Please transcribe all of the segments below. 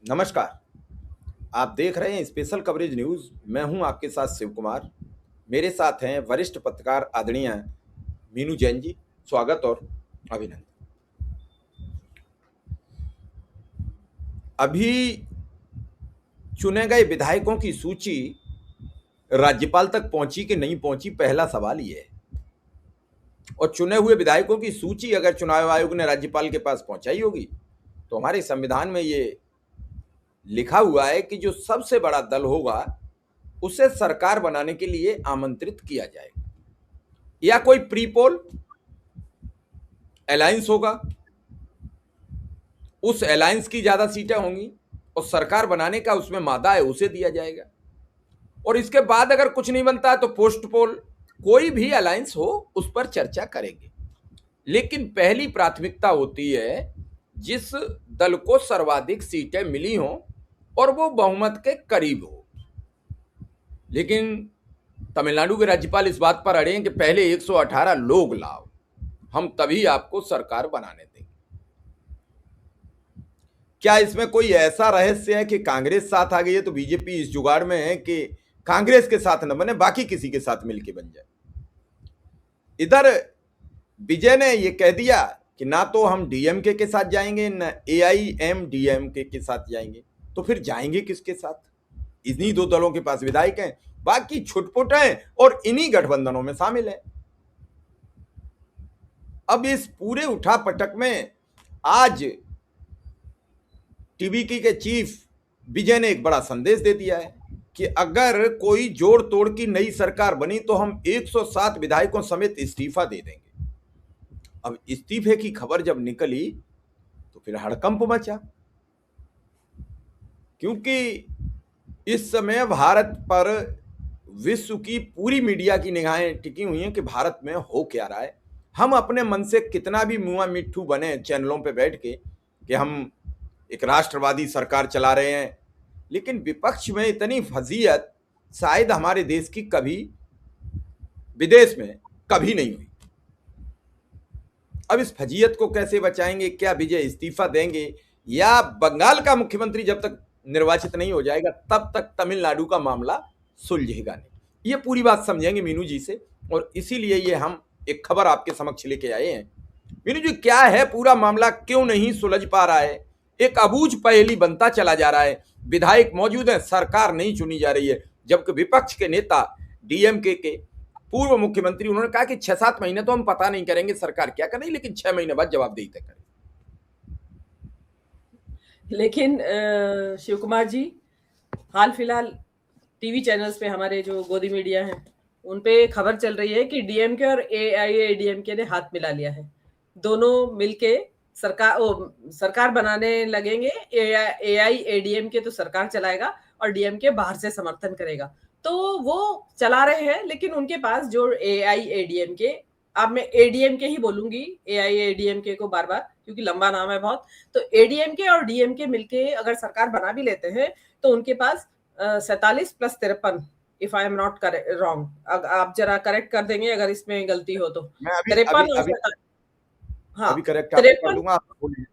नमस्कार। आप देख रहे हैं स्पेशल कवरेज न्यूज़। मैं हूं आपके साथ शिव कुमार। मेरे साथ हैं वरिष्ठ पत्रकार आदरणीय मीनू जैन जी। स्वागत और अभिनंदन। अभी चुने गए विधायकों की सूची राज्यपाल तक पहुंची कि नहीं पहुंची, पहला सवाल ये है। और चुने हुए विधायकों की सूची अगर चुनाव आयोग ने राज्यपाल के पास पहुंचाई होगी तो हमारे संविधान में ये लिखा हुआ है कि जो सबसे बड़ा दल होगा उसे सरकार बनाने के लिए आमंत्रित किया जाएगा, या कोई प्री पोल अलायंस होगा, उस अलायंस की ज्यादा सीटें होंगी और सरकार बनाने का उसमें मादा है उसे दिया जाएगा। और इसके बाद अगर कुछ नहीं बनता है तो पोस्ट पोल, कोई भी अलायंस हो उस पर चर्चा करेंगे। लेकिन पहली प्राथमिकता होती है जिस दल को सर्वाधिक सीटें मिली हों और वो बहुमत के करीब हो। लेकिन तमिलनाडु के राज्यपाल इस बात पर अड़े हैं कि पहले 118 लोग लाओ, हम तभी आपको सरकार बनाने देंगे। क्या इसमें कोई ऐसा रहस्य है कि कांग्रेस साथ आ गई है तो बीजेपी इस जुगाड़ में है कि कांग्रेस के साथ न बने, बाकी किसी के साथ मिलकर बन जाए? इधर विजय ने यह कह दिया कि ना तो हम डीएमके के साथ जाएंगे न एआईएमडीएमके के साथ जाएंगे, तो फिर जाएंगे किसके साथ? इन्हीं दो दलों के पास विधायक हैं, बाकी छुटपुट हैं और इन्हीं गठबंधनों में शामिल हैं। अब इस पूरे उठापटक में आज टीवीके के चीफ विजय ने एक बड़ा संदेश दे दिया है कि अगर कोई जोड़ तोड़ की नई सरकार बनी तो हम 107 विधायकों समेत इस्तीफा दे देंगे। अब इस्तीफे की खबर जब निकली तो फिर हड़कंप मचा, क्योंकि इस समय भारत पर विश्व की पूरी मीडिया की निगाहें टिकी हुई हैं कि भारत में हो क्या रहा है। हम अपने मन से कितना भी मुआ मिट्ठू बने चैनलों पे बैठ के कि हम एक राष्ट्रवादी सरकार चला रहे हैं, लेकिन विपक्ष में इतनी फजीयत शायद हमारे देश की कभी विदेश में कभी नहीं हुई। अब इस फजीयत को कैसे बचाएंगे? क्या विजय इस्तीफा देंगे या बंगाल का मुख्यमंत्री जब तक निर्वाचित नहीं हो जाएगा तब तक तमिलनाडु का मामला सुलझेगा नहीं? ये पूरी बात समझेंगे मीनू जी से, और इसीलिए ये हम एक खबर आपके समक्ष लेके आए हैं। मीनू जी, क्या है पूरा मामला, क्यों नहीं सुलझ पा रहा है? एक अबूझ पहेली बनता चला जा रहा है। विधायक मौजूद है, सरकार नहीं चुनी जा रही है, जबकि विपक्ष के नेता डीएमके के पूर्व मुख्यमंत्री उन्होंने कहा कि 6-7 महीने तो हम पता नहीं करेंगे सरकार क्या कर रही, लेकिन 6 महीने बाद जवाबदेही तय करें। लेकिन शिव कुमार जी, हाल फिलहाल टीवी चैनल्स पे हमारे जो गोदी मीडिया हैं उन पे खबर चल रही है कि डीएमके और एआईएडीएमके ने हाथ मिला लिया है। दोनों मिलके सरकार बनाने लगेंगे। एआईएडीएमके तो सरकार चलाएगा और डीएमके बाहर से समर्थन करेगा। तो वो चला रहे हैं, लेकिन उनके पास जो एआईएडीएमके, अब मैं एडीएमके ही बोलूंगी एआईएडीएमके को बार बार, क्योंकि लंबा नाम है बहुत। तो एडीएमके और डीएमके मिलके अगर सरकार बना भी लेते हैं तो उनके पास 47 + 53, if I am not wrong, आप जरा करेक्ट कर देंगे अगर इसमें गलती हो तो। मैं अभी 53 अभी और अभी हाँ अभी करेक्ट आपको कर 53, दूंगा, आप बोलिए।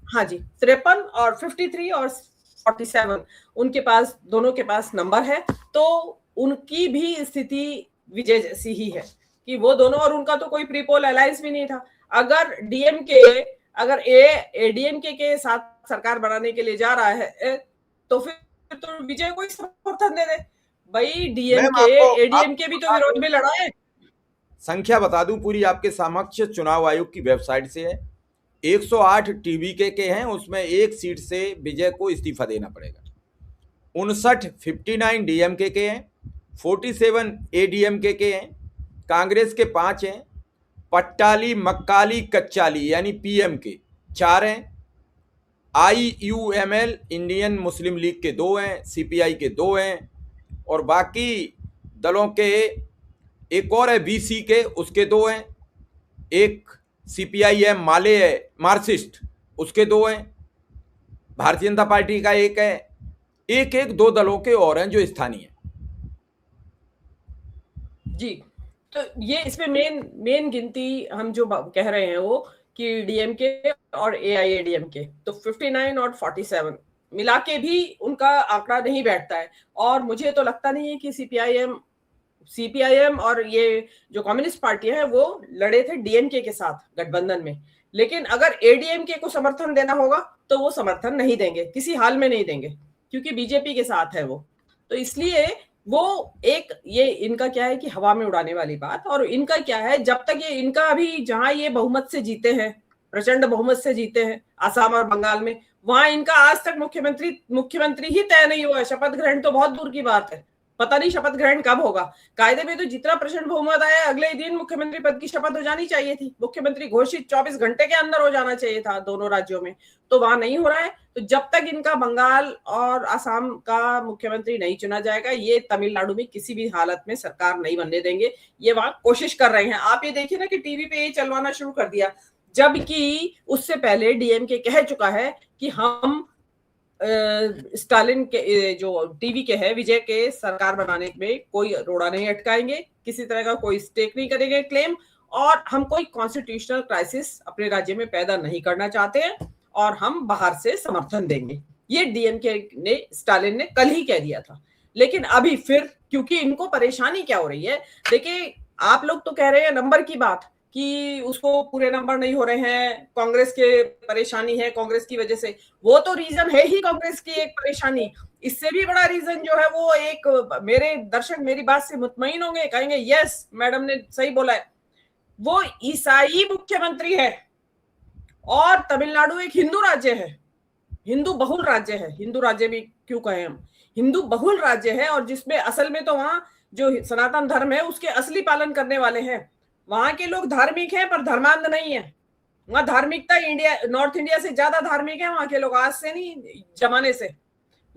हाँ जी, 53 और 53 और 47 उनके पास, दोनों के पास नंबर है। तो उनकी भी स्थिति विजय जैसी ही है कि वो दोनों, और उनका तो कोई प्री पोल अलायंस भी नहीं था। अगर डीएमके अगर एडीएमके के साथ सरकार बनाने के लिए जा रहा है तो फिर तो विजय को ही समर्थन दे दे भाई। डीएमके एडीएमके भी तो विरोध में लड़ा है। संख्या बता दूं पूरी आपके समक्ष, चुनाव आयोग की वेबसाइट से है। 108 टीवीके के हैं, उसमें एक सीट से विजय को इस्तीफा देना पड़ेगा। 59 डीएमके के हैं, 47 एडीएमके के हैं, कांग्रेस के 5 हैं, पट्टाली मक्काली कच्चाली यानी पीएम के 4 हैं, आईयूएमएल इंडियन मुस्लिम लीग के 2 हैं, सीपीआई के 2 हैं, और बाकी दलों के एक और है बीसी के, उसके 2 हैं, एक सीपीआईएम माले है मार्क्सिस्ट, उसके 2 हैं, भारतीय जनता पार्टी का एक है, एक 2 दलों के और हैं जो स्थानीय हैं। जी, तो ये इसमें मेन गिनती हम जो कह रहे हैं वो कि डीएमके और एआईएडीएमके, तो 59 और 47 मिला के भी उनका आंकड़ा नहीं बैठता है। और मुझे तो लगता नहीं है कि सीपीआईएम और ये जो कम्युनिस्ट पार्टी है वो लड़े थे डीएमके के साथ गठबंधन में, लेकिन अगर एडीएमके को समर्थन देना होगा तो वो समर्थन नहीं देंगे, किसी हाल में नहीं देंगे, क्योंकि बीजेपी के साथ है वो। तो इसलिए वो एक ये इनका क्या है कि हवा में उड़ाने वाली बात, और इनका क्या है, जब तक ये इनका अभी जहां ये बहुमत से जीते हैं, प्रचंड बहुमत से जीते हैं आसाम और बंगाल में, वहां इनका आज तक मुख्यमंत्री ही तय नहीं हुआ है। शपथ ग्रहण तो बहुत दूर की बात है, पता नहीं शपथ ग्रहण कब होगा। कायदे में तो जितना प्रचंड बहुमत आया अगले ही दिन मुख्यमंत्री पद की शपथ हो जानी चाहिए थी, मुख्यमंत्री घोषित 24 घंटे के अंदर हो जाना चाहिए था दोनों राज्यों में, तो वहां नहीं हो रहा है। तो जब तक इनका बंगाल और असम का मुख्यमंत्री नहीं चुना जाएगा, ये तमिलनाडु में किसी भी हालत में सरकार नहीं बनने देंगे। ये वहां कोशिश कर रहे हैं। आप ये देखिए ना कि टीवी पे ये चलवाना शुरू कर दिया, जबकि उससे पहले डीएमके कह चुका है कि हम स्टालिन के जो टीवी के है विजय के सरकार बनाने में कोई रोड़ा नहीं अटकाएंगे, किसी तरह का कोई स्टेक नहीं करेंगे क्लेम, और हम कोई कॉन्स्टिट्यूशनल क्राइसिस अपने राज्य में पैदा नहीं करना चाहते हैं, और हम बाहर से समर्थन देंगे। ये डीएमके ने, स्टालिन ने कल ही कह दिया था। लेकिन अभी फिर, क्योंकि इनको परेशानी क्या हो रही है, देखिए आप लोग तो कह रहे हैं नंबर की बात कि उसको पूरे नंबर नहीं हो रहे हैं, कांग्रेस के परेशानी है, कांग्रेस की वजह से। वो तो रीजन है ही कांग्रेस की एक परेशानी। इससे भी बड़ा रीजन जो है वो एक, मेरे दर्शक मेरी बात से मुतमईन होंगे, कहेंगे यस मैडम ने सही बोला है, वो ईसाई मुख्यमंत्री है। और तमिलनाडु एक हिंदू राज्य है, हिंदू बहुल राज्य है, हिंदू राज्य भी क्यों कहें हम, हिंदू बहुल राज्य है, और जिसमें असल में तो वहां जो सनातन धर्म है उसके असली पालन करने वाले हैं। वहां के लोग धार्मिक हैं पर धर्मांध नहीं है। वहां धार्मिकता इंडिया, नॉर्थ इंडिया से ज्यादा धार्मिक है वहां के लोग, आज से नहीं जमाने से।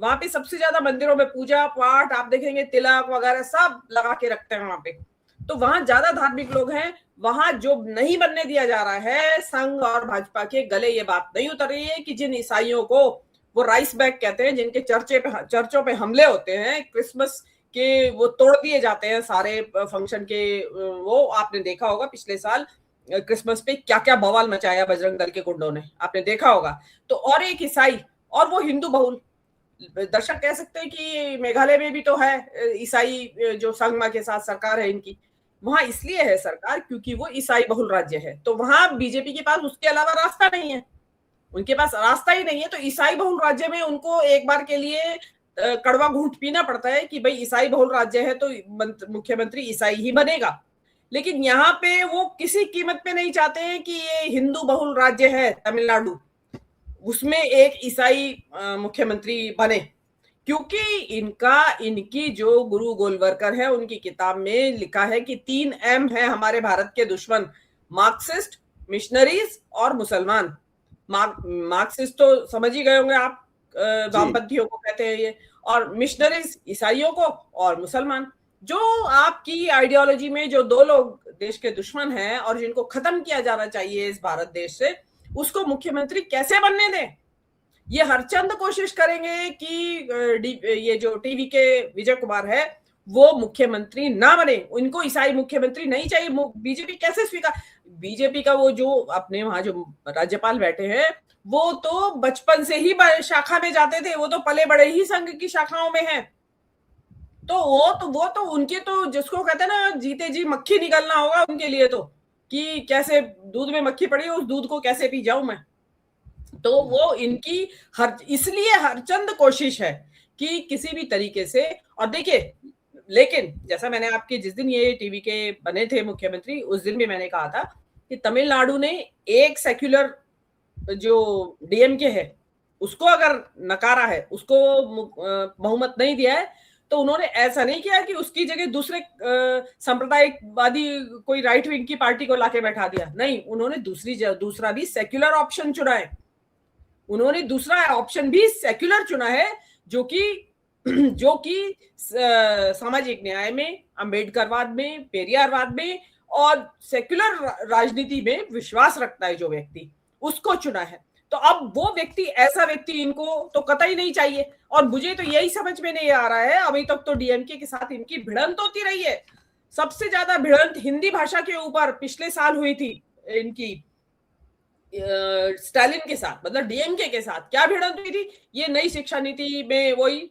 वहां पे सबसे ज्यादा मंदिरों में पूजा पाठ आप देखेंगे, तिलक वगैरह सब लगा के रखते हैं वहां पे। तो वहां ज्यादा धार्मिक लोग हैं। वहां जो नहीं बनने दिया जा रहा है, संघ और भाजपा के गले ये बात नहीं उतर रही है कि जिन ईसाइयों को वो राइस बैग कहते हैं, जिनके चर्चों पे हमले होते हैं, क्रिसमस के वो तोड़ दिए जाते हैं सारे फंक्शन के, वो आपने देखा होगा पिछले साल क्रिसमस पे क्या क्या बवाल मचाया बजरंग दल के गुंडों ने, आपने देखा होगा। तो और एक ईसाई, और वो हिंदू बहुल। दर्शक कह सकते हैं कि मेघालय में भी तो है ईसाई, जो संगमा के साथ सरकार है इनकी, वहां इसलिए है सरकार क्योंकि वो ईसाई बहुल राज्य है। तो वहां बीजेपी के पास उसके अलावा रास्ता नहीं है, उनके पास रास्ता ही नहीं है। तो ईसाई बहुल राज्य में उनको एक बार के लिए कड़वा घूंट पीना पड़ता है कि भाई ईसाई बहुल राज्य है तो मुख्यमंत्री ईसाई ही बनेगा। लेकिन यहाँ पे वो किसी कीमत पे नहीं चाहते हैं कि ये हिंदू बहुल राज्य है तमिलनाडु, उसमें एक ईसाई मुख्यमंत्री बने, क्योंकि इनकी जो गुरु गोलवलकर है उनकी किताब में लिखा है कि 3 M है हमारे भारत के दुश्मन, मार्क्सिस्ट, मिशनरीज और मुसलमान। मार्क्सिस्ट तो समझ ही गए होंगे आप, वामपंथियों को कहते हैं ये, और मिशनरीज ईसाइयों को, और मुसलमान। जो आपकी आइडियोलॉजी में जो 2 लोग देश के दुश्मन हैं और जिनको खत्म किया जाना चाहिए इस भारत देश से, उसको मुख्यमंत्री कैसे बनने दें। ये हरचंद कोशिश करेंगे कि ये जो टीवी के विजय कुमार है वो मुख्यमंत्री ना बने, उनको ईसाई मुख्यमंत्री नहीं चाहिए। बीजेपी कैसे स्वीकार, बीजेपी का वो जो अपने वहां जो राज्यपाल बैठे हैं वो तो बचपन से ही शाखा में जाते थे, वो तो पले बड़े ही संघ की शाखाओं में हैं। तो वो तो उनके तो जिसको कहते हैं ना जीते जी मक्खी निकलना होगा उनके लिए, तो कि कैसे दूध में मक्खी पड़ी है उस दूध को कैसे पी जाऊं मैं। तो वो इनकी इसलिए हरचंद कोशिश है कि किसी भी तरीके से, और देखिए, लेकिन जैसा मैंने आपके जिस दिन ये टीवी के बने थे मुख्यमंत्री उस दिन भी मैंने कहा था कि तमिलनाडु ने एक सेक्युलर जो डीएमके है उसको अगर नकारा है, उसको बहुमत नहीं दिया है, तो उन्होंने ऐसा नहीं किया कि उसकी जगह दूसरे सांप्रदायिकवादी कोई राइट विंग की पार्टी को लाके बैठा दिया। नहीं, उन्होंने दूसरा भी सेक्युलर ऑप्शन चुना है। उन्होंने दूसरा ऑप्शन भी सेक्युलर चुना है, जो कि सामाजिक न्याय में, अंबेडकरवाद में, पेरियारवाद में और सेक्युलर राजनीति में विश्वास रखता है जो व्यक्ति, उसको चुना है। तो अब वो व्यक्ति, ऐसा व्यक्ति इनको तो कतई नहीं चाहिए। और मुझे तो यही समझ में नहीं आ रहा है, अभी तक तो डीएमके के साथ इनकी भिड़ंत होती रही है। सबसे ज्यादा भिड़ंत हिंदी भाषा के ऊपर पिछले साल हुई थी इनकी, स्टालिन के साथ, मतलब डीएमके के साथ क्या भिड़ंत हुई थी? ये नई शिक्षा नीति में वही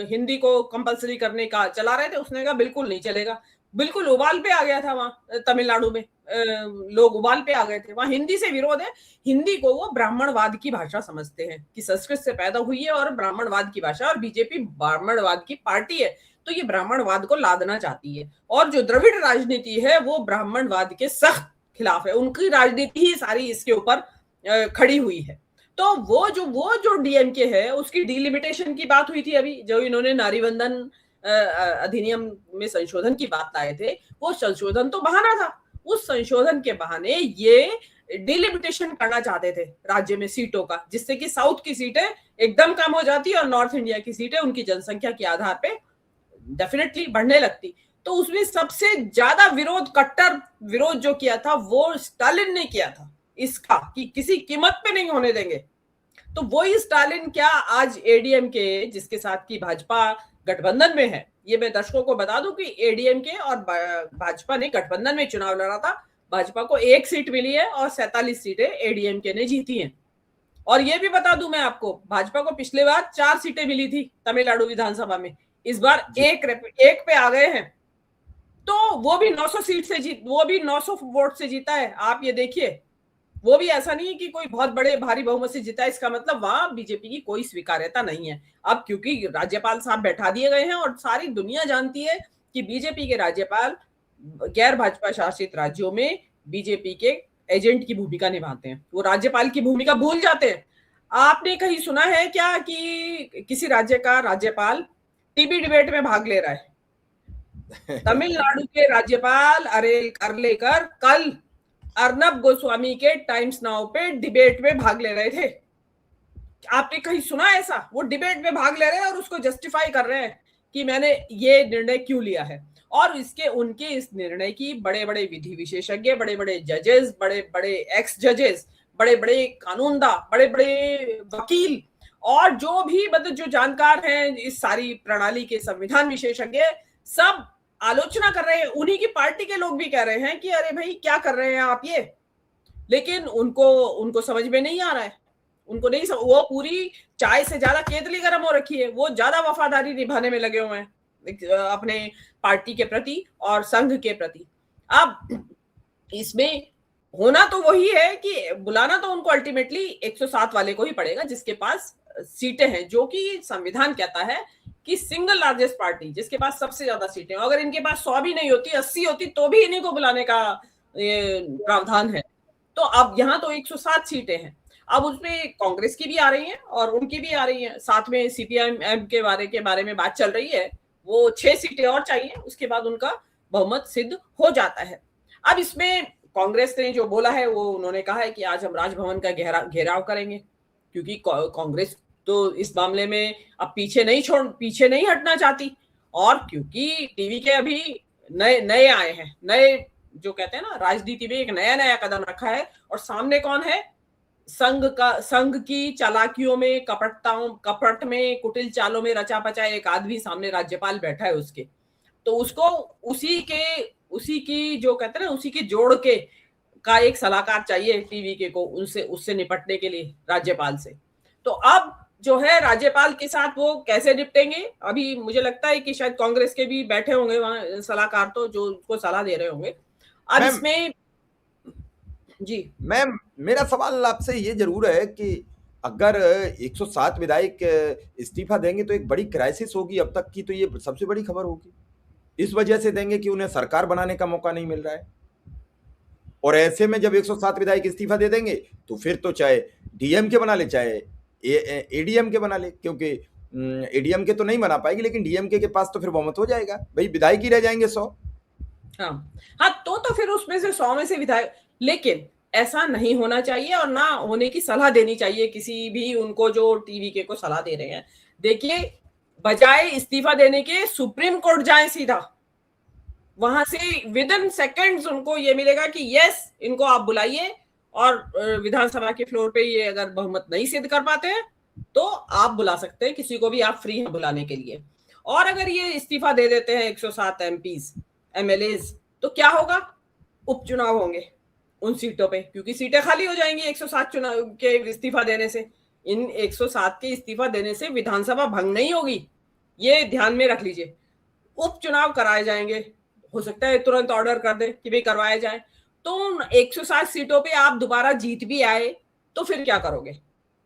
हिंदी को कंपलसरी करने का चला रहे थे, उसने कहा बिल्कुल नहीं चलेगा। बिल्कुल उबाल पे आ गया था वहां तमिलनाडु में, लोग उबाल पे आ गए थे। वहां हिंदी से विरोध है। हिंदी को वो ब्राह्मणवाद की भाषा समझते हैं कि संस्कृत से पैदा हुई है और ब्राह्मणवाद की भाषा, और बीजेपी ब्राह्मणवाद की पार्टी है, तो ये ब्राह्मणवाद को लादना चाहती है। और जो द्रविड़ राजनीति है वो ब्राह्मणवाद के सख्त खिलाफ है, उनकी राजनीति ही सारी इसके ऊपर खड़ी हुई है। तो वो जो डीएमके है उसकी डिलिमिटेशन की बात हुई थी अभी, जो इन्होंने नारीवंदन अधिनियम में संशोधन की बात लाए थे, वो संशोधन तो बहाना था। उस संशोधन के बहाने ये डिलिमिटेशन करना चाहते थे राज्य में सीटों का, जिससे कि साउथ की सीटें एकदम कम हो जाती और नॉर्थ इंडिया की सीटें उनकी जनसंख्या के आधार पे डेफिनेटली बढ़ने लगती। तो उसमें सबसे ज्यादा विरोध, कट्टर विरोध जो किया था वो स्टालिन ने किया था इसका, कि किसी कीमत पे नहीं होने देंगे। तो वही स्टालिन क्या आज एडीएमके, जिसके साथ की भाजपा गठबंधन में है, ये मैं दर्शकों को बता दूं कि एडीएमके और भाजपा ने गठबंधन में चुनाव लड़ा था। भाजपा को 1 सीट मिली है और 47 सीटें एडीएमके ने जीती हैं। और ये भी बता दूं मैं आपको, भाजपा को पिछले बार 4 सीटें मिली थी तमिलनाडु विधानसभा में, इस बार एक पे आ गए हैं। तो वो भी 900 सीट से वो भी 900 वोट से जीता है। आप ये देखिए, वो भी ऐसा नहीं है कि कोई बहुत बड़े भारी बहुमत से जीता है। इसका मतलब वहां बीजेपी की कोई स्वीकार्यता नहीं है। अब क्योंकि राज्यपाल साहब बैठा दिए गए हैं और सारी दुनिया जानती है कि बीजेपी के राज्यपाल गैर भाजपा शासित राज्यों में बीजेपी के एजेंट की भूमिका निभाते हैं, वो राज्यपाल की भूमिका भूल जाते हैं। आपने कहीं सुना है क्या कि किसी राज्य का राज्यपाल टीबी डिबेट में भाग ले रहा है? तमिलनाडु के राज्यपाल अरेल करलेकर कल अर्नब गोस्वामी के टाइम्स नाउ पे डिबेट में भाग ले रहे थे। आपने कहीं सुना ऐसा? वो डिबेट में भाग ले रहे हैं और उसको जस्टिफाई कर रहे हैं कि मैंने ये निर्णय क्यों लिया है। और उनके इस निर्णय की बड़े बड़े विधि विशेषज्ञ, बड़े बड़े जजेस, बड़े बड़े एक्स जजेस, बड़े बड़े कानूनदा, बड़े बड़े वकील और जो भी मतलब जो जानकार हैं इस सारी प्रणाली के, संविधान विशेषज्ञ, सब आलोचना कर रहे हैं। उन्हीं की पार्टी के लोग भी कह रहे हैं कि अरे भाई क्या कर रहे हैं आप ये। लेकिन उनको समझ में नहीं आ रहा है, उनको नहीं वो पूरी चाय से ज्यादा केतली गर्म हो रखी है। वो ज्यादा वफादारी निभाने में लगे हुए हैं अपने पार्टी के प्रति और संघ के प्रति। अब इसमें होना तो वही है कि बुलाना तो उनको अल्टीमेटली 107 वाले को ही पड़ेगा, जिसके पास सीटें हैं, जो कि संविधान कहता है कि सिंगल लार्जेस्ट पार्टी, जिसके पास सबसे ज्यादा सीटें। अगर इनके पास 100 भी नहीं होती, 80 होती, तो भी इन्हीं को बुलाने का प्रावधान है। तो अब यहाँ तो 107 सीटें हैं। अब उसमें कांग्रेस की भी आ रही हैं और उनकी भी आ रही हैं, साथ में सीपीआईएम के बारे में बात चल रही है। वो 6 सीटें और चाहिए, उसके बाद उनका बहुमत सिद्ध हो जाता है। अब इसमें कांग्रेस ने जो बोला है, वो उन्होंने कहा है कि आज हम राजभवन का घेराव करेंगे, क्योंकि कांग्रेस तो इस मामले में अब पीछे नहीं हटना चाहती। और क्योंकि टीवी के अभी नए आए हैं, नए जो कहते हैं ना, राजनीति में एक नया कदम रखा है। और सामने कौन है? संघ की चालाकियों में, कपट में, कुटिल चालों में रचा पचा एक आदमी सामने राज्यपाल बैठा है उसके। तो उसको उसी की जो कहते हैं ना, उसी की जोड़ के का एक सलाहकार चाहिए टीवी के को, उससे निपटने के लिए राज्यपाल से। तो अब जो है राज्यपाल के साथ वो कैसे निपटेंगे, अभी मुझे लगता है कि शायद कांग्रेस के भी बैठे होंगे वहां सलाहकार, तो जो उसको सलाह दे रहे होंगे। अब इसमें जी मैम, मेरा सवाल आपसे ये जरूर है कि अगर 107 विधायक इस्तीफा देंगे तो एक बड़ी क्राइसिस होगी, अब तक की तो ये सबसे बड़ी खबर होगी। इस वजह से देंगे कि उन्हें सरकार बनाने का मौका नहीं मिल रहा है। और ऐसे में जब 107 विधायक इस्तीफा दे देंगे तो फिर तो चाहे डीएमके बना ले, चाहे एडीएमके बना ले, क्योंकि एडीएमके तो नहीं बना पाएगी, लेकिन डीएमके के पास तो फिर बहुमत हो जाएगा। भाई विधायक ही रह जाएंगे 100। हाँ, तो फिर उसमें से 100 में से विधायक। लेकिन ऐसा नहीं होना चाहिए और ना होने की सलाह देनी चाहिए किसी भी उनको जो टीवी के को सलाह दे रहे हैं। देखिए, बजाय इस्तीफा देने के सुप्रीम कोर्ट जाए सीधा, वहां से विद इन सेकेंड्स उनको ये मिलेगा कि यस, इनको आप बुलाइए, और विधानसभा के फ्लोर पे ये अगर बहुमत नहीं सिद्ध कर पाते हैं तो आप बुला सकते हैं, किसी को भी आप फ्री हैं बुलाने के लिए। और अगर ये इस्तीफा दे देते हैं 107 एमपीज एमएलएज, तो क्या होगा? उपचुनाव होंगे। उन सीटों पे, क्योंकि सीटें खाली हो जाएंगी 107 चुनाव के इस्तीफा देने से। इन 107 के इस्तीफा देने से विधानसभा भंग नहीं होगी, ये ध्यान में रख लीजिए। उपचुनाव कराए जाएंगे, हो सकता है तुरंत ऑर्डर कर दे कि भाई करवाए जाए। तो उन 107 सीटों पे आप दोबारा जीत भी आए तो फिर क्या करोगे?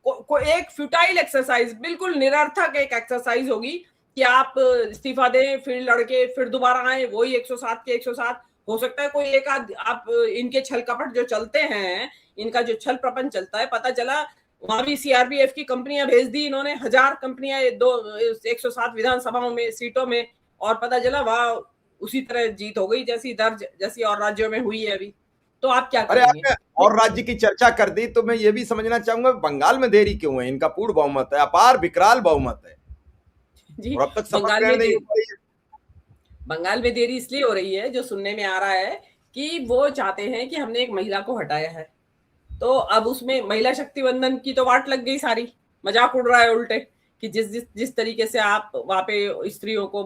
एक फ्यूटाइल एक्सरसाइज, बिल्कुल निरर्थक एक एक्सरसाइज होगी कि आप इस्तीफा दें, फिर लड़के, फिर दोबारा आए, वही 107 के 107। हो सकता है कोई एक आध, आप इनके छल कपट जो चलते हैं, इनका जो छल प्रपंच चलता है, पता चला वहां भी सीआरपीएफ की कंपनियां भेज दी इन्होंने, 1000 कंपनियां 107 विधानसभाओं में सीटों में, और पता चला वहां उसी तरह जीत हो गई जैसी दर्ज जैसी और राज्यों में हुई है अभी। तो आप क्या अरे करेंगे? आपने और राज्य की चर्चा कर दी, तो मैं ये भी समझना चाहूंगा बंगाल में देरी क्यों है? इनका पूर्ण बहुमत है, अपार विकराल बहुमत है, जी, और अब तक शपथ बंगाल ग्रहण में नहीं हो देरी, पाई है। बंगाल में देरी इसलिए हो रही है, जो सुनने में आ रहा है कि वो चाहते हैं कि हमने एक महिला को हटाया है, तो अब उसमें महिला शक्ति बंधन की तो वाट लग गई सारी। मजाक उड़ रहा है उल्टे कि जिस जिस जिस तरीके से आप वहां पे स्त्रियों को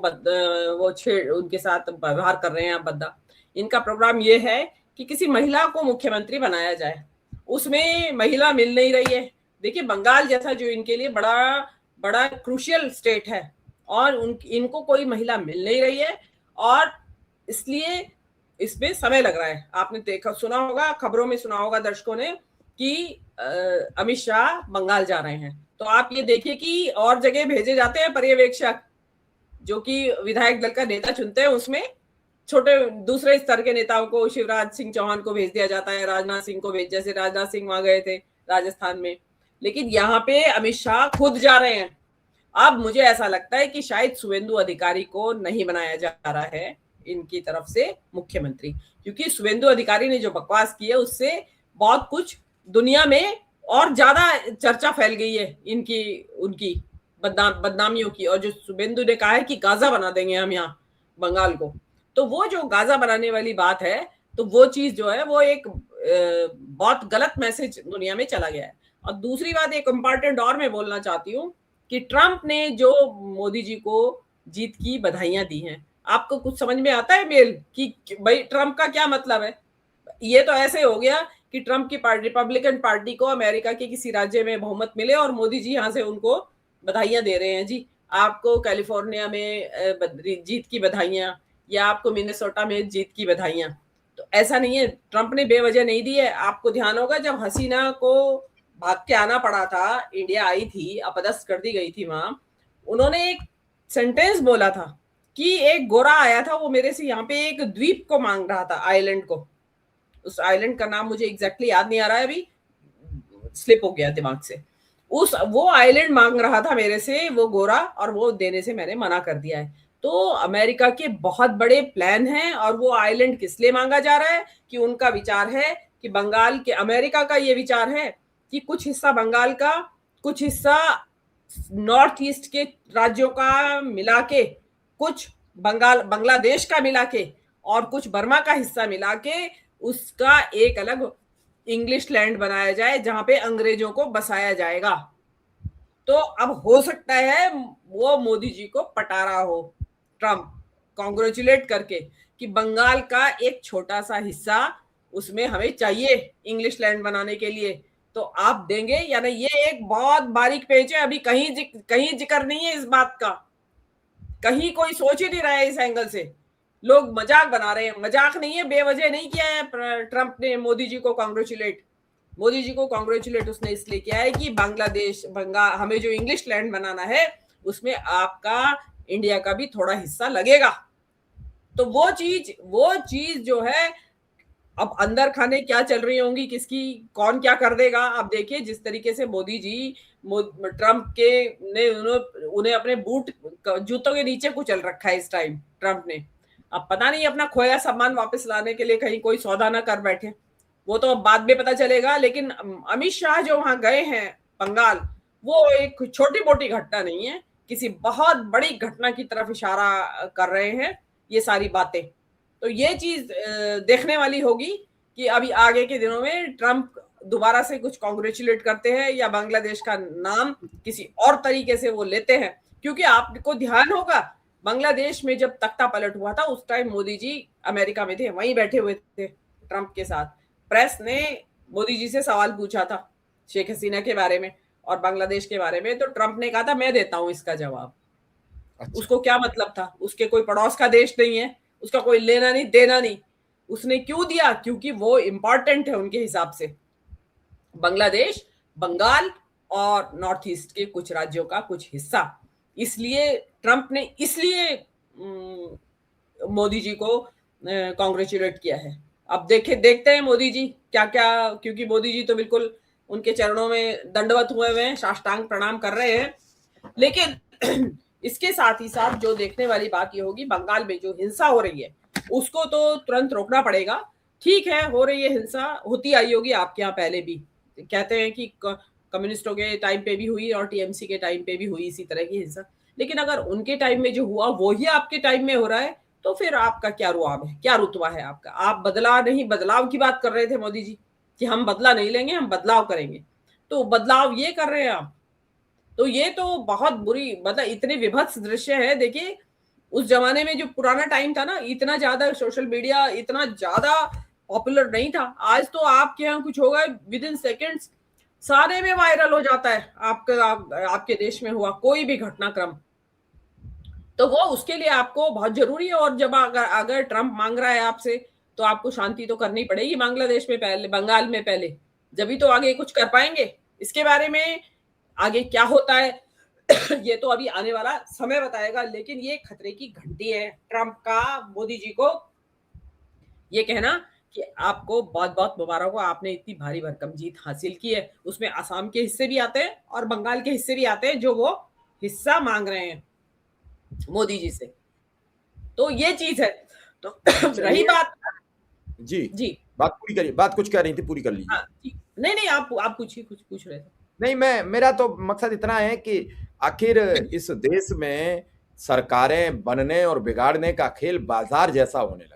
वो छेड़ उनके साथ व्यवहार कर रहे हैं आप बद्दा। इनका प्रोग्राम ये है कि किसी महिला को मुख्यमंत्री बनाया जाए, उसमें महिला मिल नहीं रही है। देखिए, बंगाल जैसा जो इनके लिए बड़ा बड़ा क्रूशियल स्टेट है, और इनको कोई महिला मिल नहीं रही है, और इसलिए इसमें समय लग रहा है। आपने देखा, सुना होगा, खबरों में सुना होगा दर्शकों ने कि अमित शाह बंगाल जा रहे हैं। तो आप ये देखिए कि और जगह भेजे जाते हैं पर्यवेक्षक, जो कि विधायक दल का नेता चुनते हैं, उसमें छोटे दूसरे स्तर के नेताओं को, शिवराज सिंह चौहान को भेज दिया जाता है, राजनाथ सिंह को भेज, जैसे राजनाथ सिंह वहां गए थे राजस्थान में। लेकिन यहाँ पे अमित शाह खुद जा रहे हैं। अब मुझे ऐसा लगता है कि शायद शुभेंदु अधिकारी को नहीं बनाया जा रहा है इनकी तरफ से मुख्यमंत्री, क्योंकि शुभेंदु अधिकारी ने जो बकवास की है उससे बहुत कुछ दुनिया में और ज्यादा चर्चा फैल गई है इनकी, उनकी बदनामियों की। और जो शुभेंदु ने कहा है कि गाजा बना देंगे हम यहाँ बंगाल को, तो वो जो गाजा बनाने वाली बात है, तो वो चीज जो है वो एक बहुत गलत मैसेज दुनिया में चला गया है। और दूसरी बात एक इम्पॉर्टेंट और मैं बोलना चाहती हूँ कि ट्रंप ने जो मोदी जी को जीत की बधाइयां दी हैं, आपको कुछ समझ में आता है मेल कि भाई ट्रंप का क्या मतलब है? ये तो ऐसे हो गया कि ट्रंप की पार्टी, रिपब्लिकन पार्टी को अमेरिका के किसी राज्य में बहुमत मिले और मोदी जी यहाँ से उनको बधाइयां दे रहे हैं। जी, आपको कैलिफोर्निया में जीत की बधाइयां, या आपको मिनेसोटा में जीत की बधाइयां। तो ऐसा नहीं है, ट्रंप ने बेवजह नहीं दी है। आपको ध्यान होगा जब हसीना को भाग के आना पड़ा था, इंडिया आई थी, अपदस्थ कर दी गई थी वहां, उन्होंने एक सेंटेंस बोला था कि एक गोरा आया था, वो मेरे से यहाँ पे एक द्वीप को मांग रहा था, आइलैंड को। उस आइलैंड का नाम मुझे एग्जैक्टली याद नहीं आ रहा है, अभी स्लिप हो गया दिमाग से। वो आइलैंड मांग रहा था मेरे से वो गोरा, और वो देने से मैंने मना कर दिया है। तो अमेरिका के बहुत बड़े प्लान हैं, और वो आइलैंड किस लिए मांगा जा रहा है कि उनका विचार है कि बंगाल के, अमेरिका का ये विचार है कि कुछ हिस्सा बंगाल का, कुछ हिस्सा नॉर्थ ईस्ट के राज्यों का मिला के, कुछ बांग्लादेश का मिला के, और कुछ बर्मा का हिस्सा मिला के उसका एक अलग इंग्लिश लैंड बनाया जाए जहां पे अंग्रेजों को बसाया जाएगा। तो अब हो सकता है वो मोदी जी को पटा रहा हो ट्रंप, कॉन्ग्रेचुलेट करके कि बंगाल का एक छोटा सा हिस्सा उसमें हमें चाहिए इंग्लिश लैंड बनाने के लिए, तो आप देंगे या नहीं? ये एक बहुत बारीक पेच है, अभी कहीं जिक्र नहीं है इस बात का, कहीं कोई सोच ही नहीं रहा है इस एंगल से। लोग मजाक बना रहे हैं, मजाक नहीं है, बेवजह नहीं किया है ट्रंप ने मोदी जी को कॉन्ग्रेचुलेट। मोदी जी को कॉन्ग्रेचुलेट उसने इसलिए किया है कि बांग्लादेश, बंगाल, हमें जो इंग्लिश लैंड बनाना है उसमें आपका इंडिया का भी थोड़ा हिस्सा लगेगा। तो वो चीज जो है, अब अंदर खाने क्या चल रही होंगी, किसकी कौन क्या कर देगा। अब देखिए जिस तरीके से मोदी जी ट्रंप के ने उन्हें अपने बूट जूतों के नीचे कुचल रखा है इस टाइम ट्रंप ने। अब पता नहीं अपना खोया सम्मान वापस लाने के लिए कहीं कोई सौदा ना कर बैठे, वो तो अब बाद में पता चलेगा। लेकिन अमित शाह जो वहां गए हैं बंगाल, वो एक छोटी मोटी घटना नहीं है, किसी बहुत बड़ी घटना की तरफ इशारा कर रहे हैं ये सारी बातें। तो ये चीज देखने वाली होगी कि अभी आगे के दिनों में ट्रंप दोबारा से कुछ कॉन्ग्रेचुलेट करते हैं या बांग्लादेश का नाम किसी और तरीके से वो लेते हैं। क्योंकि आपको ध्यान होगा बांग्लादेश में जब तख्ता पलट हुआ था उस टाइम मोदी जी अमेरिका में थे, वहीं बैठे हुए थे ट्रंप के साथ। प्रेस ने मोदी जी से सवाल पूछा था शेख हसीना के बारे में और बांग्लादेश के बारे में, तो ट्रंप ने कहा था मैं देता हूं इसका जवाब। अच्छा। उसको क्या मतलब था, उसके कोई पड़ोस का देश नहीं है, उसका कोई लेना नहीं देना नहीं, उसने क्यों दिया? क्योंकि वो इंपॉर्टेंट है उनके हिसाब से। बांग्लादेश, बंगाल और नॉर्थ ईस्ट के कुछ राज्यों का कुछ हिस्सा, इसलिए ट्रंप ने इसलिए मोदी जी को कॉन्ग्रेचुलेट किया है। अब देखते हैं मोदी जी क्या क्या, क्योंकि मोदी जी तो बिल्कुल उनके चरणों में दंडवत हुए हुए हैं, साष्टांग प्रणाम कर रहे हैं। लेकिन इसके साथ ही साथ जो देखने वाली बात ये होगी, बंगाल में जो हिंसा हो रही है उसको तो तुरंत रोकना पड़ेगा। ठीक है, हो रही है हिंसा, होती आई होगी आपके यहाँ पहले भी, कहते हैं कि कम्युनिस्टों के टाइम पे भी हुई और टीएमसी के टाइम पे भी हुई इसी तरह की हिंसा। लेकिन अगर उनके टाइम में जो हुआ वो ही आपके टाइम में हो रहा है, तो फिर आपका क्या रुआब है, क्या रुतबा है आपका? आप बदलाव की बात कर रहे थे मोदी जी कि हम बदला नहीं लेंगे, हम बदलाव करेंगे, तो बदलाव ये कर रहे हैं आप। तो ये तो बहुत बुरी, मतलब इतने विभत्स दृश्य है। देखिए उस जमाने में जो पुराना टाइम था ना, इतना ज्यादा सोशल मीडिया इतना ज्यादा पॉपुलर नहीं था। आज तो आपके यहाँ कुछ होगा विद इन सेकेंड्स सारे में वायरल हो जाता है, आपके देश में हुआ कोई भी घटनाक्रम, तो वो उसके लिए आपको बहुत जरूरी है। और जब अगर ट्रंप मांग रहा है आपसे, तो आपको शांति तो करनी पड़ेगी बांग्लादेश में पहले, बंगाल में पहले, जब तो आगे कुछ कर पाएंगे। इसके बारे में आगे क्या होता है ये तो अभी आने वाला समय बताएगा। लेकिन ये खतरे की घंटी है ट्रंप का मोदी जी को ये कहना कि आपको बहुत बहुत मुबारक हो, आपने इतनी भारी भरकम जीत हासिल की है। उसमें असम के हिस्से भी आते हैं और बंगाल के हिस्से भी आते हैं जो वो हिस्सा मांग रहे हैं मोदी जी से। तो ये चीज है। तो रही बात जी जी, बात पूरी करिए, बात कुछ कह रही थी पूरी कर लीजिए। हाँ जी, नहीं आप पूछिए, कुछ पूछ रहे थे। नहीं, मेरा तो मकसद इतना है कि आखिर इस देश में सरकारें बनने और बिगाड़ने का खेल बाजार जैसा होने लगा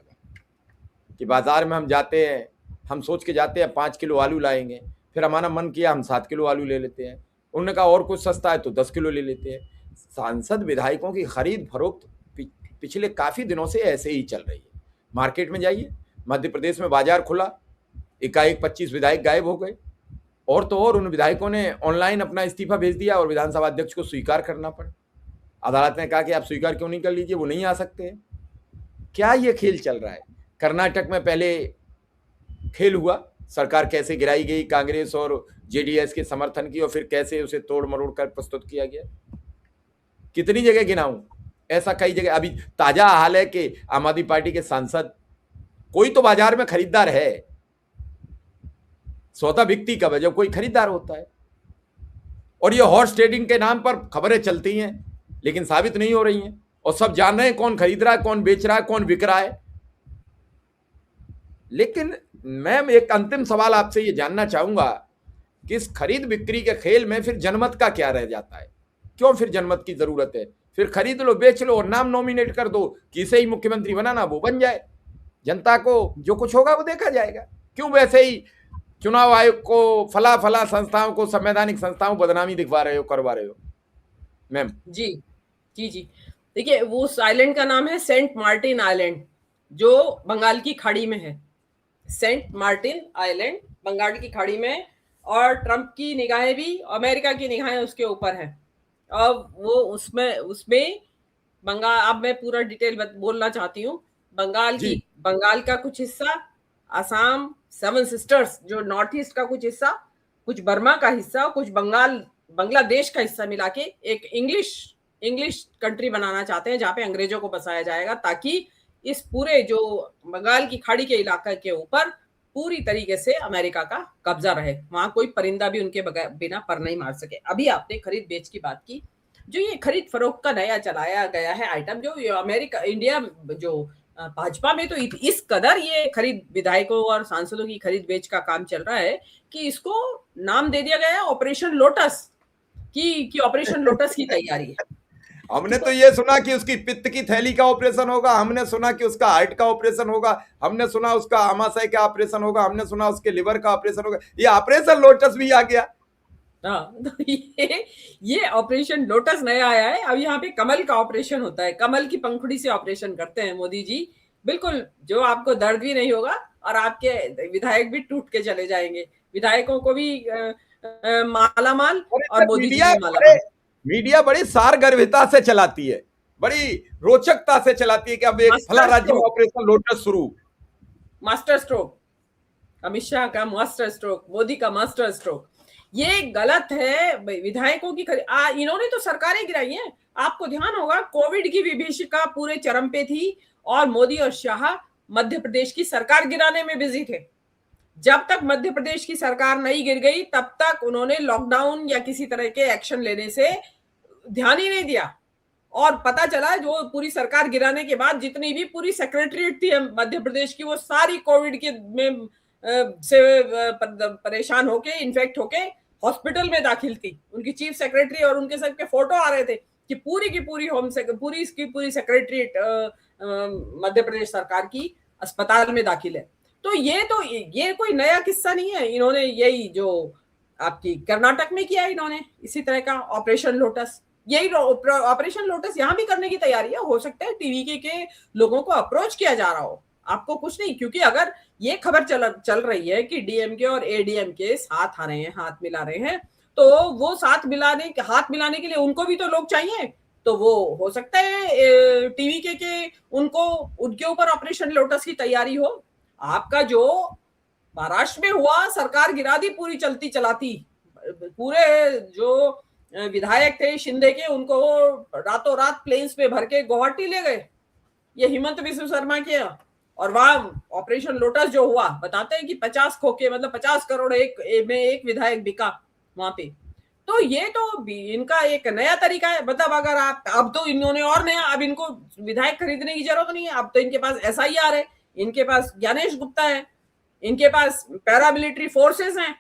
कि बाजार में हम जाते हैं, हम सोच के जाते हैं 5 किलो आलू लाएंगे, फिर हमारा मन किया हम 7 किलो आलू ले लेते हैं, उन्होंने कहा और कुछ सस्ता है तो 10 किलो ले लेते हैं। सांसद विधायकों की खरीद फरोख्त पिछले काफी दिनों से ऐसे ही चल रही है। मार्केट में जाइए, मध्य प्रदेश में बाजार खुला, एकाएक 25 विधायक गायब हो गए, और तो और उन विधायकों ने ऑनलाइन अपना इस्तीफा भेज दिया और विधानसभा अध्यक्ष को स्वीकार करना पड़ा। अदालत ने कहा कि आप स्वीकार क्यों नहीं कर लीजिए, वो नहीं आ सकते हैं। क्या ये खेल चल रहा है? कर्नाटक में पहले खेल हुआ, सरकार कैसे गिराई गई कांग्रेस और जेडीएस के समर्थन की, और फिर कैसे उसे तोड़ मरोड़ कर प्रस्तुत किया गया। कितनी जगह गिनाऊं, ऐसा कई जगह। अभी ताजा हाल है कि आम आदमी पार्टी के सांसद, कोई तो बाजार में खरीदार है, सौदा बिकती कब है? जब कोई खरीदार होता है। और ये हॉर्स ट्रेडिंग के नाम पर खबरें चलती हैं लेकिन साबित नहीं हो रही हैं, और सब जान रहे हैं कौन खरीद रहा है, कौन बेच रहा है, कौन बिक रहा है। लेकिन मैं एक अंतिम सवाल आपसे ये जानना चाहूंगा कि इस खरीद बिक्री के खेल में फिर जनमत का क्या रह जाता है? क्यों फिर जनमत की जरूरत है? फिर खरीद लो, बेच लो और नाम नॉमिनेट कर दो, किसे ही मुख्यमंत्री बनाना वो बन जाए, जनता को जो कुछ होगा वो देखा जाएगा। क्यों वैसे ही चुनाव आयोग को, फला फला संस्थाओं को, संवैधानिक संस्थाओं बदनामी दिखवा रहे हो, करवा रहे हो? मैम जी जी जी, देखिए वो उस आइलैंड का नाम है सेंट मार्टिन आइलैंड, जो बंगाल की खाड़ी में है। सेंट मार्टिन आइलैंड बंगाल की खाड़ी में है, और ट्रंप की निगाहें भी, अमेरिका की निगाहें उसके ऊपर हैं। अब वो उसमें उसमें बंगाल, अब मैं पूरा डिटेल बोलना चाहती हूँ। जी बंगाल का कुछ हिस्सा, असम, सेवन सिस्टर्स जो नॉर्थ ईस्ट का कुछ हिस्सा, कुछ बर्मा का हिस्सा, कुछ बांग्लादेश का हिस्सा मिला के एक इंग्लिश कंट्री बनाना चाहते हैं, जहां पे अंग्रेजों को बसाया जाएगा, ताकि इस पूरे जो बंगाल की खाड़ी के इलाके के ऊपर पूरी तरीके से अमेरिका का कब्जा रहे, वहां कोई परिंदा भी उनके बिना पर नहीं मार सके। अभी आपने खरीद बेच की बात की, जो ये खरीद फरोख्त का नया चलाया गया है आइटम, जो अमेरिका, इंडिया, जो भाजपा में तो इस कदर ये खरीद, विधायकों और सांसदों की खरीद बेच का काम चल रहा है कि इसको नाम दे दिया गया है ऑपरेशन लोटस की ऑपरेशन लोटस की तैयारी है। हमने तो ये सुना कि उसकी पित्त की थैली का ऑपरेशन होगा, हमने सुना कि उसका हार्ट का ऑपरेशन होगा, हमने सुना उसका आमाशय का ऑपरेशन होगा, हमने सुना उसके लिवर का ऑपरेशन होगा। ये ऑपरेशन लोटस भी आ गया। हाँ, तो ये ऑपरेशन लोटस नया आया है। अब यहाँ पे कमल का ऑपरेशन होता है, कमल की पंखुड़ी से ऑपरेशन करते हैं मोदी जी। बिल्कुल, जो आपको दर्द भी नहीं होगा और आपके विधायक भी टूट के चले जाएंगे, विधायकों को भी माला माल और और इधर मोदी जी मीडिया भी माला बड़े माल। मीडिया बड़ी सारगर्भिता से चलाती है, बड़ी रोचकता से चलाती है कि अब एक फला मास्टर राज्य में स्ट्रोक, ऑपरेशन लोटस शुरू। मास्टर स्ट्रोक, अमित शाह का मास्टर स्ट्रोक, मोदी का मास्टर स्ट्रोक, ये गलत है। विधायकों की इन्होंने तो सरकारें गिराई हैं। आपको ध्यान होगा कोविड की विभीषिका पूरे चरम पे थी और मोदी और शाह मध्य प्रदेश की सरकार गिराने में बिजी थे। जब तक मध्य प्रदेश की सरकार नहीं गिर गई तब तक उन्होंने लॉकडाउन या किसी तरह के एक्शन लेने से ध्यान ही नहीं दिया। और पता चला जो पूरी सरकार गिराने के बाद जितनी भी पूरी सेक्रेटरीट थी मध्य प्रदेश की, वो सारी कोविड के में से परेशान होके, इन्फेक्ट होके हॉस्पिटल में दाखिल थी। उनकी चीफ सेक्रेटरी और उनके सबके फोटो आ रहे थे कि पूरी की पूरी पूरी सेक्रेटरीट मध्य प्रदेश सरकार की अस्पताल में दाखिल है। तो ये कोई नया किस्सा नहीं है। इन्होंने यही जो आपकी कर्नाटक में किया, इन्होंने इसी तरह का ऑपरेशन लोटस, यही ऑपरेशन लोटस यहां भी करने की तैयारी है। हो सकता है टीवी के लोगों को अप्रोच किया जा रहा हो, आपको कुछ नहीं। क्योंकि अगर ये खबर चल रही है कि डीएमके और एडीएमके साथ आ रहे हैं, हाथ मिला रहे हैं, तो वो हाथ मिलाने के लिए उनको भी तो लोग चाहिए। तो वो हो सकता है टीवी के उनको उनके ऊपर ऑपरेशन लोटस की तैयारी हो। आपका जो महाराष्ट्र में हुआ, सरकार गिरा दी पूरी चलती चलाती, पूरे जो विधायक थे शिंदे के, उनको रातों रात प्लेन्स पे भर के गुवाहाटी ले गए, ये हिमंत बिस्व शर्मा किया। और वहां ऑपरेशन लोटस जो हुआ, बताते हैं कि 50 खोखे, मतलब 50 करोड़ एक विधायक बिका वहां पे। तो ये तो इनका एक नया तरीका है। मतलब अगर आप, अब तो इन्होंने और नया, अब इनको विधायक खरीदने की जरूरत नहीं है। अब तो इनके पास SIR है, इनके पास ज्ञानेश गुप्ता है, इनके पास पैरामिलिट्री फोर्सेस हैं,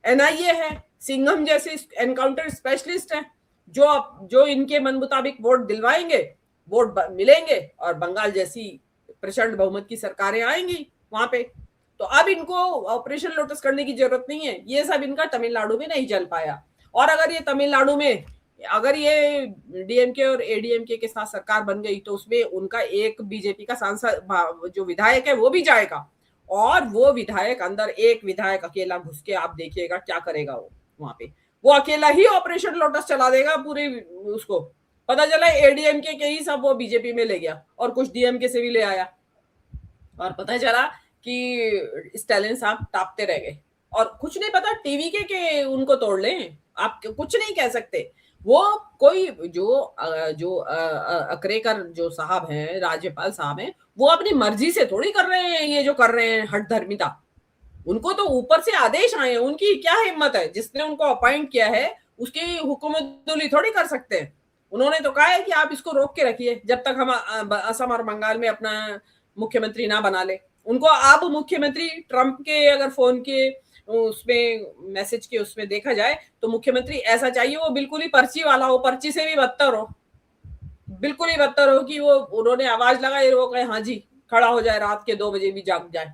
NIA है, सिंघम जैसे एनकाउंटर स्पेशलिस्ट हैं, जो इनके मन मुताबिक वोट दिलवाएंगे, वोट मिलेंगे और बंगाल जैसी प्रचंड बहुमत की सरकारें आएंगी वहां पे। तो अब इनको ऑपरेशन लोटस करने की जरूरत नहीं है। ये सब इनका तमिलनाडु में नहीं चल पाया। और अगर ये तमिलनाडु में, अगर ये डीएमके और एडीएमके के साथ सरकार बन गई तो उसमें उनका एक बीजेपी का सांसद जो विधायक है वो भी जाएगा। और वो विधायक, अंदर एक विधायक अकेला घुस के आप देखिएगा क्या करेगा वो वहां पे। वो अकेला ही ऑपरेशन लोटस चला देगा पूरे उसको। पता चला एडीएमके के ही सब वो बीजेपी में ले गया और कुछ डीएमके से भी ले आया। और पता चला कि स्टालिन साहब टापते रह गए और कुछ नहीं पता, टीवी के उनको तोड़ लें, आप कुछ नहीं कह सकते। वो कोई जो अकरेकर जो साहब हैं, राज्यपाल साहब हैं, वो अपनी मर्जी से थोड़ी कर रहे हैं ये जो कर रहे हैं हठ धर्मिता। उनको तो ऊपर से आदेश आए हैं। उनकी क्या हिम्मत है, जिसने उनको अपॉइंट किया है उसकी हुकूमतुल्ली थोड़ी कर सकते हैं। उन्होंने तो कहा है कि आप इसको रोक के रखिए जब तक हम असम और बंगाल में अपना मुख्यमंत्री ना बना ले। उनको अब मुख्यमंत्री ट्रंप के अगर फोन के उसमें मैसेज के उसमें देखा जाए तो मुख्यमंत्री ऐसा चाहिए वो बिल्कुल ही पर्ची वाला हो, पर्ची से भी बदतर हो, बिल्कुल ही बदतर हो कि वो उन्होंने आवाज लगाई, वो कहे हाँ जी, खड़ा हो जाए, रात के 2 बजे भी जाग जाए।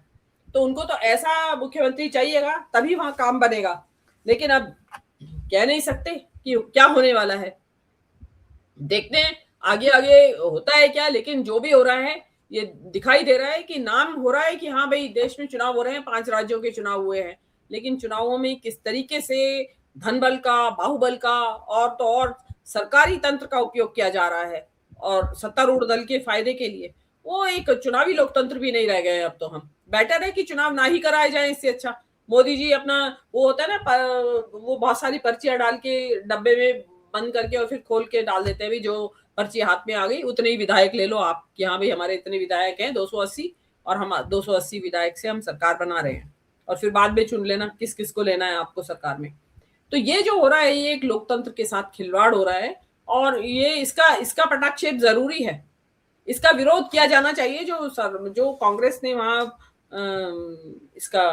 तो उनको तो ऐसा मुख्यमंत्री चाहिएगा तभी वहां काम बनेगा। लेकिन अब कह नहीं सकते कि क्या होने वाला है, देखते हैं आगे आगे होता है क्या। लेकिन जो भी हो रहा है ये दिखाई दे रहा है कि नाम हो रहा है कि हाँ भाई देश में चुनाव हो रहे हैं, 5 राज्यों के चुनाव हुए हैं, लेकिन चुनावों में किस तरीके से धन बल का, बाहुबल का और तो और सरकारी तंत्र का उपयोग किया जा रहा है और सत्तारूढ़ दल के फायदे के लिए, वो एक चुनावी लोकतंत्र भी नहीं रह गए। अब तो हम बेटर है कि चुनाव ना ही कराए जाए, इससे अच्छा मोदी जी अपना वो होता है ना, वो बहुत सारी पर्चियां डाल के डब्बे में बंद करके और फिर खोल के डाल देते हैं, भी जो पर्ची हाथ में आ गई उतने ही विधायक ले लो आप कि हाँ भाई हमारे इतने विधायक हैं 280 और हम 280 विधायक से हम सरकार बना रहे हैं, और फिर बाद में चुन लेना किस किस को लेना है आपको सरकार में। तो ये जो हो रहा है ये एक लोकतंत्र के साथ खिलवाड़ हो रहा है और ये इसका पटाक्षेप जरूरी है, इसका विरोध किया जाना चाहिए। जो कांग्रेस ने वहां इसका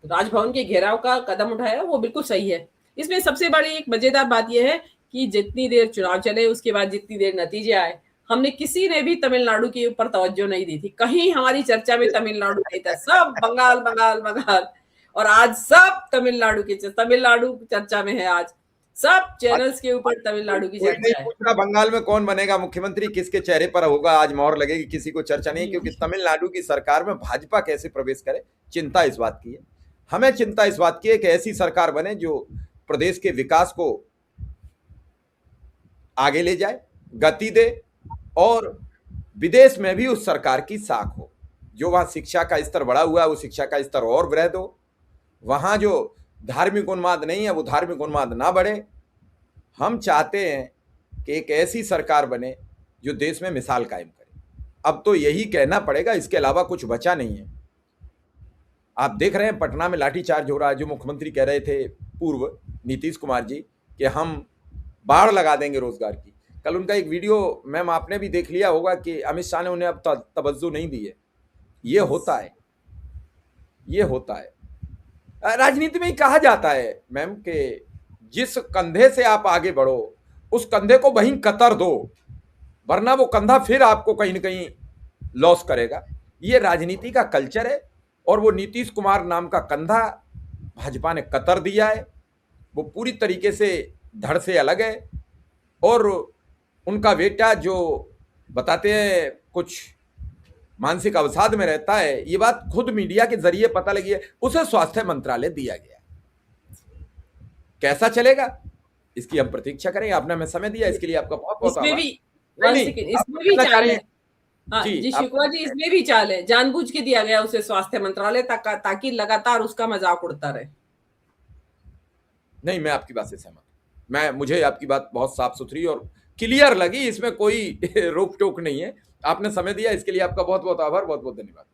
राजभवन के घेराव का कदम उठाया वो बिल्कुल सही है। इसमें सबसे बड़ी एक मजेदार बात यह है कि जितनी देर चुनाव चले उसके बाद जितनी देर नतीजे आए, हमने किसी ने भी तमिलनाडु के ऊपर तवज्जो नहीं दी थी। कहीं हमारी चर्चा में तमिलनाडु नहीं था, सब बंगाल बंगाल बंगाल। और आज सब तमिलनाडु चर्चा में है आज। सब चैनल्स के ऊपर तमिलनाडु की कोई नहीं चर्चा है। पूछ रहा बंगाल में कौन बनेगा मुख्यमंत्री, किसके चेहरे पर होगा आज मोहर लगेगी, किसी को चर्चा नहीं, क्योंकि तमिलनाडु की सरकार में भाजपा कैसे प्रवेश करे, चिंता इस बात की है। हमें चिंता इस बात की है कि ऐसी सरकार बने जो प्रदेश के विकास को आगे ले जाए, गति दे, और विदेश में भी उस सरकार की साख हो। जो वहां शिक्षा का स्तर बढ़ा हुआ है, वो शिक्षा का स्तर और वृहद हो। वहां जो धार्मिक उन्माद नहीं है, वो धार्मिक उन्माद ना बढ़े। हम चाहते हैं कि एक ऐसी सरकार बने जो देश में मिसाल कायम करे। अब तो यही कहना पड़ेगा, इसके अलावा कुछ बचा नहीं है। आप देख रहे हैं पटना में लाठीचार्ज हो रहा है। जो मुख्यमंत्री कह रहे थे पूर्व नीतीश कुमार जी कि हम बाढ़ लगा देंगे रोजगार की, कल उनका एक वीडियो मैम आपने भी देख लिया होगा कि अमित शाह ने उन्हें अब तवज्जो नहीं दी है। ये होता है, ये होता है। राजनीति में ही कहा जाता है मैम कि जिस कंधे से आप आगे बढ़ो उस कंधे को वहीं कतर दो, वरना वो कंधा फिर आपको कहीं ना कहीं लॉस करेगा। ये राजनीति का कल्चर है, और वो नीतीश कुमार नाम का कंधा भाजपा ने कतर दिया है। वो पूरी तरीके से धड़ से अलग है। और उनका बेटा जो बताते हैं कुछ मानसिक अवसाद में रहता है, ये बात खुद मीडिया के जरिए पता लगी है। उसे स्वास्थ्य मंत्रालय दिया गया। कैसा चलेगा इसकी हम प्रतीक्षा करेंगे। आपने हमें समय दिया, इसके लिए आपका बहुत बहुत इसमें आभार। भी नहीं, इसमें भी चाल है। हाँ जी, जी शिवकुमार जी, इसमें भी चाल है। जानबूझ के दिया गया उसे स्वास्थ्य मंत्रालय ताकि लगातार उसका मजाक उड़ता रहे। नहीं, मैं आपकी बात से सहमत हूं। मुझे आपकी बात बहुत साफ सुथरी और क्लियर लगी, इसमें कोई रोक टोक नहीं है। आपने समय दिया, इसके लिए आपका बहुत बहुत आभार, बहुत बहुत धन्यवाद।